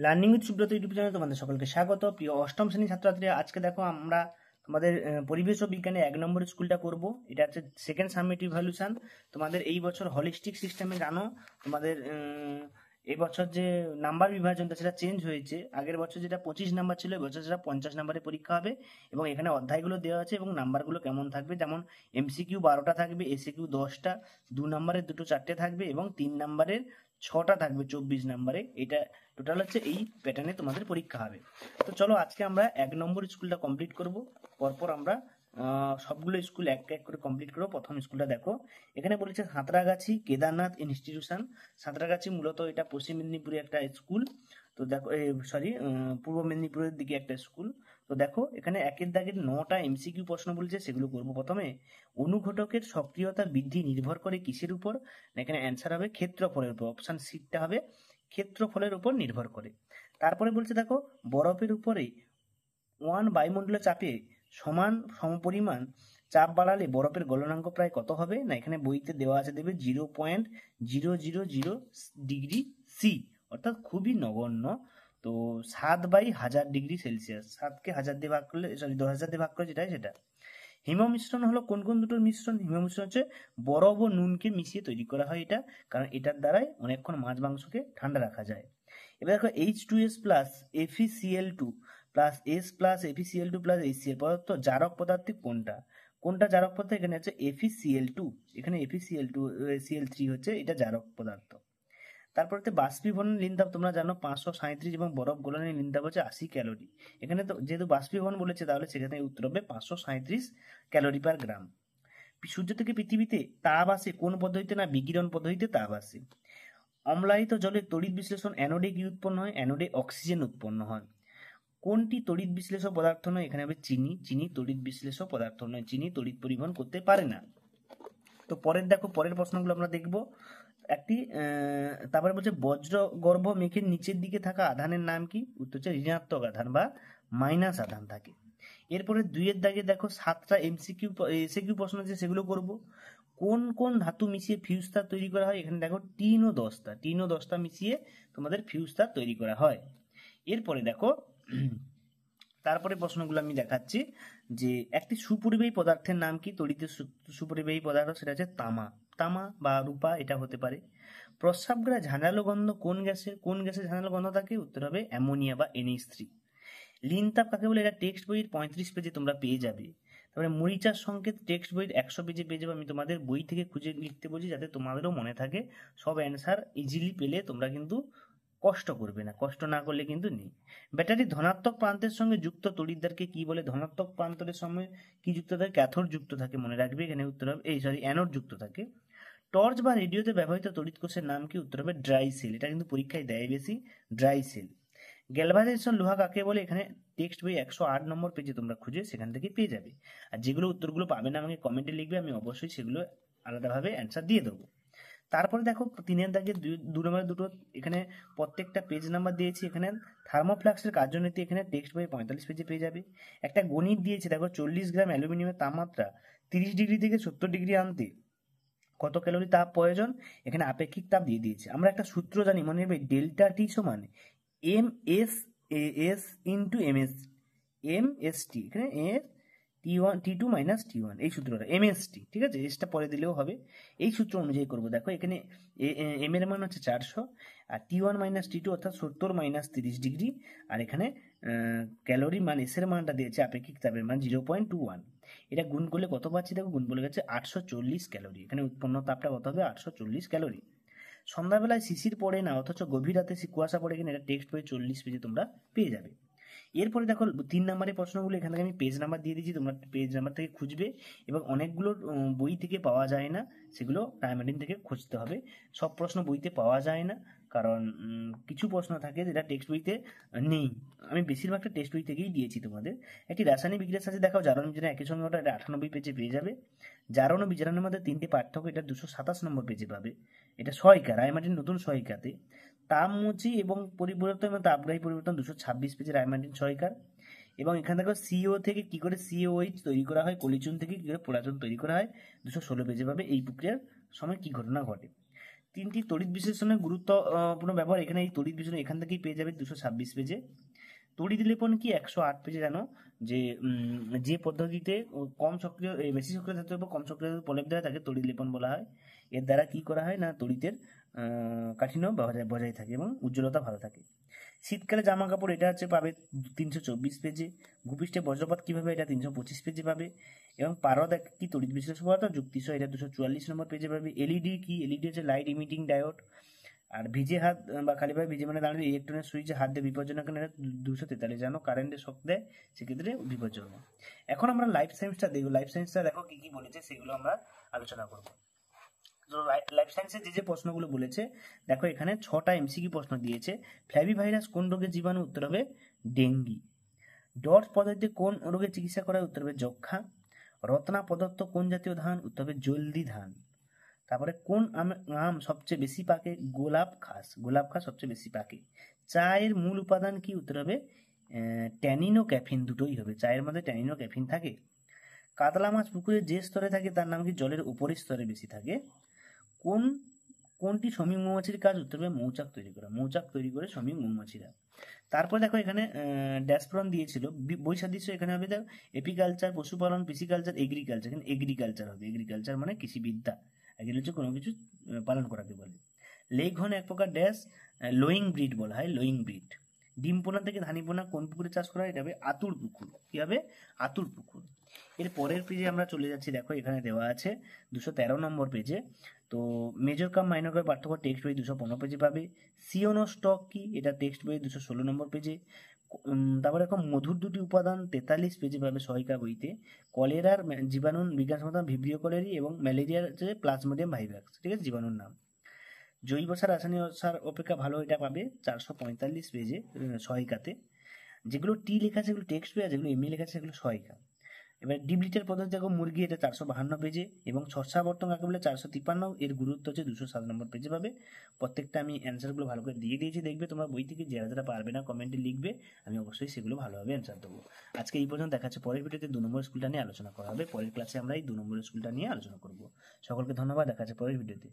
Learning with Subrata YouTube চ্যানেলে তোমাদের সকলকে স্বাগত। প্রিয় অষ্টম শ্রেণীর ছাত্রছাত্রীরা, আজকে দেখো আমরা তোমাদের পরিবেশ ও বিজ্ঞানে 1 নম্বর স্কুলটা করব। এটা হচ্ছে সেকেন্ড সাবমিট ইভ্যালুয়েশন। তোমাদের এই বছর হলিস্টিক সিস্টেমে জানো তোমাদের এই বছর যে নাম্বার বিভাজনটা সেটা চেঞ্জ হয়েছে। আগের বছর যেটা 25 নাম্বার ছিল, এবছর সেটা 50 নাম্বারের পরীক্ষা হবে এবং এখানে অধ্যায়গুলো দেওয়া আছে এবং নাম্বারগুলো কেমন থাকবে, যেমন এমসিকিউ 12টা থাকবে, এসিকিউ 10টা, 2 নম্বরের 2টো 4টে থাকবে এবং 3 নম্বরের 6টা থাকবে 24 নম্বরে। এটা টোটাল হচ্ছে এই প্যাটার্নে তোমাদের পরীক্ষা হবে। তো চলো আজকে আমরা 1 নম্বর স্কুলটা কমপ্লিট করব। পরপর আমরা সবগুলো স্কুল এক এক করে কমপ্লিট করবো। প্রথম স্কুলটা দেখো, এখানে বলেছে সাঁতরাগাছি কেদারনাথ ইনস্টিটিউশন। সাঁতরাগাছি মূলত এটা পশ্চিম মেদিনীপুরে একটা স্কুল। তো দেখো পূর্ব মেদিনীপুরের দিকে একটা স্কুল। তো দেখো এখানে একের দাগের 9টা এমসিকিউ প্রশ্ন বলেছে, সেগুলো করবো। প্রথমে অনুঘটকের সক্রিয়তা বৃদ্ধি নির্ভর করে কিসের উপর? এখানে অ্যান্সার হবে ক্ষেত্রফলের উপর। অপশন সিটা হবে ক্ষেত্রফলের উপর নির্ভর করে। তারপরে বলছে দেখো, বরফের উপরে 1 বায়ুমণ্ডলীয় চাপে সমান সমপরিমাণ চাপ বাড়ালে বরফের গলনাঙ্ক প্রায় কত হবে? না এখানে বইতে দেওয়া আছে, দেবে 0.000 ডিগ্রি সি, অর্থাৎ খুবই নগণ্য। তো 7/1000 ডিগ্রি সেলসিয়াস। 7কে 1000 দিয়ে ভাগ করলে, সরি 10,000 দিয়ে ভাগ করে যেটা সেটা। হিম মিশ্রণ হলো কোন কোন দুটোর মিশ্রণ? হিম মিশ্রণ হচ্ছে বরফ ও নুনকে মিশিয়ে তৈরি করা হয় এটা, কারণ এটার দ্বারাই অনেকক্ষণ মাছ মাংসকে ঠান্ডা রাখা যায়। এবার দেখো H2S plus FeCl2 plus S plus FeCl2 plus HCl পদার্থ জারক পদার্থ কোনটা? কোনটা জারক পদার্থ? এখানে হচ্ছে FeCl2, এখানে FeCl2 Cl3 হচ্ছে এটা জারক পদার্থ। তারপর হচ্ছে বাষ্পীভবনের লিনতাপ তোমরা জানো 537 এবং বরফ গলনের লিনতাপ হচ্ছে 80 ক্যালোরি। এখানে তো যেহেতু বাষ্পীভবন বলেছে, তাহলে সেখানে উত্তর হবে 537 ক্যালোরি পার গ্রাম। সূর্য থেকে পৃথিবীতে তাপ আসে কোন পদ্ধতিতে? না বিকিরণ পদ্ধতিতে তাপ আসে। অম্লায়িত জলের তড়িৎ বিশ্লেষণ অ্যানোডে কি উৎপন্ন হয়? অ্যানোডে অক্সিজেন উৎপন্ন হয়। কোনটি তড়িৎ বিশ্লেষক পদার্থ নয়? এখানে হবে চিনি। চিনি তড়িৎ বিশ্লেষক পদার্থ নয়, চিনি তড়িৎ পরিবহন করতে পারে না। তো পরের দেখো, পরের প্রশ্নগুলো আমরা দেখব একটি। তারপরে বলছে বজ্রগর্ভ মেঘের নিচের দিকে থাকা আধানের নাম কি? উত্তর হচ্ছে ঋণাত্মক আধান বা মাইনাস আধান থাকে। এরপরে 2-এর দাগে দেখো 7টা এসিকিউ প্রশ্ন আছে, সেগুলো করব। কোন কোন ধাতু মিশিয়ে ফিউজ তার তৈরি করা হয়? এখানে দেখো টিন ও দস্তা মিশিয়ে তোমাদের ফিউজ তার তৈরি করা হয়। এরপরে দেখো তারপরে প্রশ্নগুলো আমি দেখাচ্ছি যে একটি সুপরিবাহী পদার্থের নাম কি? তড়িৎ সুপরিবাহী পদার্থ সেটা হচ্ছে তামা বা রূপা, এটা হতে পারে। প্রস্রাবগ্রা ঝাঁঝালো গন্ধ কোন গ্যাসের ঝাঁঝালো গন্ধ থাকে? উত্তর হবে অ্যামোনিয়া বা NH3। লিনতাপ কাকে বলে? এটা টেক্সট বইয়ের 35 পেজে তোমরা পেয়ে যাবে। তারপরে মরিচার সংকেত টেক্সট বইয়ের 100 পেজে পেয়ে যাবে। আমি তোমাদের বই থেকে খুঁজে লিখতে বলছি যাতে তোমাদেরও মনে থাকে। সব অ্যান্সার ইজিলি পেলে তোমরা কিন্তু কষ্ট করবে না, কষ্ট না করলে কিন্তু নেই। ব্যাটারি ধনাত্মক প্রান্তের সঙ্গে যুক্ত তড়িৎদ্বারকে কি বলে? ধনাত্মক প্রান্তের সঙ্গে কি যুক্ত থাকে? ক্যাথোড যুক্ত থাকে, মনে রাখবে। এখানে উত্তর হবে অ্যানোড যুক্ত থাকে। টর্চ বা রেডিওতে ব্যবহৃত তড়িৎ কোষের নাম কি? উত্তর হবে ড্রাই সেল। এটা কিন্তু পরীক্ষায় দেয় বেশি, ড্রাই সেল। গ্যালভানাইজেশন লোহা কাকে বলে? এখানে টেক্সট বই 108 নম্বর পেজে তোমরা খুঁজে সেখান থেকে পেয়ে যাবে। আর যেগুলো উত্তরগুলো পাবে না আমাকে কমেন্টে লিখবে, আমি অবশ্যই সেগুলো আলাদাভাবে অ্যান্সার দিয়ে দেবো। তারপরে দেখো 3-এর দাগে 2 নম্বরের দুটো, এখানে প্রত্যেকটা পেজ নাম্বার দিয়েছি। এখানে থার্মোফ্লাক্সের কার্যনীতি এখানে টেক্সট বই 45 পেজে পেয়ে যাবে। একটা গণিত দিয়েছে দেখো, 40 গ্রাম অ্যালুমিনিয়ামের তাপমাত্রা 30 ডিগ্রি থেকে 70 ডিগ্রি আনতে কত ক্যালোরি তাপ প্রয়োজন? এখানে আপেক্ষিক তাপ দিয়ে দিয়েছে। আমরা একটা সূত্র জানি, মনে রাখবে, ডেল্টা টি সমান MS ইন্টু MST। এখানে T2 মাইনাস T1, এই সূত্রটা MST, ঠিক আছে? এসটা পরে দিলেও হবে। এই সূত্র অনুযায়ী করবো। দেখো এখানে এম এর মান হচ্ছে 400 আর T1 মাইনাস T2 অর্থাৎ 70 মাইনাস 30 ডিগ্রি। আর এখানে ক্যালোরি মান এস এর মানটা দিয়েছে, আপেক্ষিক তাপের মান 0.21। এটা গুণ করলে কত পাচ্ছি? দেখো গুণ বলে গেছে 840 ক্যালোরি। এখানে উৎপন্ন তাপটা কত হবে? 840 ক্যালোরি। সন্ধ্যাবেলায় শিশির পড়ে না অথচ গভীর রাতে কুয়াশা পড়ে কিনা? এটা টেক্সট বই 40 পেজে তোমরা পেয়ে যাবে। এরপরে দেখো 3 নম্বরের প্রশ্নগুলো এখান থেকে আমি পেজ নাম্বার দিয়ে দিচ্ছি, তোমরা পেজ নাম্বার থেকে খুঁজবে। এবং অনেকগুলো বই থেকে পাওয়া যায় না, সেগুলো টাইমলাইন থেকে খুঁজতে হবে। সব প্রশ্ন বইতে পাওয়া যায় না, কারণ কিছু প্রশ্ন থাকে যেটা টেক্সট বইতে নেই। আমি বেশিরভাগটা টেক্সট বই থেকেই দিয়েছি তোমাদের। একটি রাসায়নিক বিক্রিয়ার সাথে দেখাও জারণ বিজারণ একই সঙ্গে ওটা 98 পেজে পেয়ে যাবে। জারণ ও বিজারণের মধ্যে 3টে পার্থক্য, এটা 227 নম্বর পেজে পাবে। এটা সহায়িকা, রায়মার্টিন নতুন সহায়িকাতে। তাপমুচি এবং পরিবর্তন এবং তাপগ্রাহী পরিবর্তন 226 পেজে রায়মার্টিন সহায়িকার। এবং এখান থেকে CO থেকে কি করে COH তৈরি করা হয়, কলিচুন থেকে কি করে পোড়াচুন তৈরি করা হয়, 216 পেজে পাবে। এই প্রক্রিয়ার সময় কি ঘটনা ঘটে। তিনটি তড়িৎ বিশ্লেষণের গুরুত্বপূর্ণ ব্যবহার, এখানে এই তড়িৎ বিশ্লেষণ এখান থেকেই পেয়ে যাবে 226 পেজে। তড়িৎ লেপন কি 108 পেজে জানো, যে পদ্ধতিতে কম সক্রিয় বেশি সক্রিয় ধাতুর উপর কম সক্রিয় ধাতুর প্রলেপ দেওয়া তাকে তড়িৎ লেপন বলা হয়। এর দ্বারা কি করা হয় না, তড়িতের কাঠিন্য বজায় থাকে এবং উজ্জ্বলতা ভালো থাকে। শীতকালে জামা কাপড় এটা হচ্ছে পাবে 324 পেজে। ভূপৃষ্ঠে বজ্রপাত কিভাবে, এটা 325 পেজে পাবে। এবং পারদ কি তড়িৎ বিশ্লেষণ পদার্থ যুক্তিসহ, এটা 244 নম্বর পেজে পাবে। এলইডি কি, এলইডি হচ্ছে লাইট ইমিটিং ডায়োড। আর ভিজে হাত বা খালিভাবে ভিজে মানে দাঁড়িয়ে ইলেকট্রনের সুইচে হাত দিয়ে বিপজ্জনক, এটা 243। জানো কারেন্টে শক দেয়, সেক্ষেত্রে বিপজ্জনক। এখন আমরা লাইফ সায়েন্সটা দেখবো। লাইফ সায়েন্সটা দেখো কি কি বলেছে, সেগুলো আমরা আলোচনা করবো। লাইফ সায়েন্সের যে প্রশ্নগুলো বলেছে দেখো, এখানে 6টা এমসিকিউ প্রশ্ন দিয়েছে। ফ্ল্যাভি ভাইরাস কোন রোগের জীবাণু, উত্তর হবে ডেঙ্গি। ডটস পদ্ধতিতে কোন রোগের চিকিৎসা করা, উত্তর হবে যক্ষা। রত্না পদার্থ কোন জাতীয় ধান, উত্তর হবে জলদি ধান। তারপরে কোন আম সবচেয়ে বেশি পাকে, গোলাপ খাস। গোলাপ খাস সবচেয়ে বেশি পাকে। চায়ের মূল উপাদান কি, উত্তর হবে ট্যানিন ও ক্যাফিন, দুটোই হবে। চায়ের মধ্যে ট্যানিন ও ক্যাফিন থাকে। কাতলা মাছ পুকুরে যে স্তরে থাকে তার নাম কি, জলের উপরের স্তরে বেশি থাকে। কোনটি শ্রমিক মৌমাছির কাজ, উত্তর হবে মৌচাক তৈরি করা। মৌচাক তৈরি করে শ্রমিক মৌমাছিরা। তারপর দেখো এখানে ড্যাশপ্রন দিয়েছিল, বৈসাদৃশ্য এখানে হবে দেখো এপিকালচার, পশুপালন, পিসিকালচার, এগ্রিকালচার। এখানে এগ্রিকালচার হবে। এগ্রিকালচার মানে কৃষিবিদ্যা, এগ্রিকালচার কোনো কিছু পালন করাকে বলে। লেঘন এক প্রকার ড্যাশ লোয়িং ব্রিড বলা হয়, লোয়িং ব্রিড। ডিম পোনা থেকে ধানি পোনা কোন পুকুরে চাষ করা হয়, এটা হবে আতুর পুকুর। কি হবে, আতুর পুকুর। এর পরের পেজে আমরা চলে যাচ্ছি, দেখো এখানে দেওয়া আছে 213 নম্বর পেজে। তো মেজর কাম মাইনর করে পার্থক্য টেক্সট বই 215 পেজে পাবে। সিওনো স্টক কি, এটা টেক্সট বই 216 নম্বর পেজে। তারপরে এখন মধুর দুটি উপাদান 43 পেজে পাবে সহায়িকা বইতে। কলেরার জীবাণু বিজ্ঞান সমাধান ভিব্রিও কলেরি এবং ম্যালেরিয়ার হচ্ছে প্লাজমোডিয়াম ভাইরাস, ঠিক আছে, জীবাণুর নাম। জৈব সার রাসায়নিক সার অপেক্ষা ভালো, এটা পাবে 445 পেজে সহায়িকাতে। যেগুলো টি লেখা আছে সেগুলো টেক্সট বই, আর যেগুলো এমনি লেখা আছে সেগুলো সহায়িকা। এবার ডিপ লিটার পদ্ধতি দেখো মুরগি, এটা 452 পেজে। এবং শস্যাবর্তন কাকে বলে 453। এর গুরুত্ব হচ্ছে 207 নম্বর পেজে পাবে। প্রত্যেকটা আমি অ্যান্সারগুলো ভালো করে দিয়ে দিয়েছি, দেখবে তোমরা বই থেকে যারা যারা পারবে না কমেন্টে লিখবে, আমি অবশ্যই সেগুলো ভালোভাবে অ্যান্সার দেবো। আজকে এই পর্যন্ত, দেখাচ্ছে পরের ভিডিওতে 2 নম্বর স্কুলটা নিয়ে আলোচনা করা হবে। পরের ক্লাসে আমরা এই 2 নম্বর স্কুলটা নিয়ে আলোচনা করব। সকলকে ধন্যবাদ, দেখাচ্ছে পরের ভিডিওতে।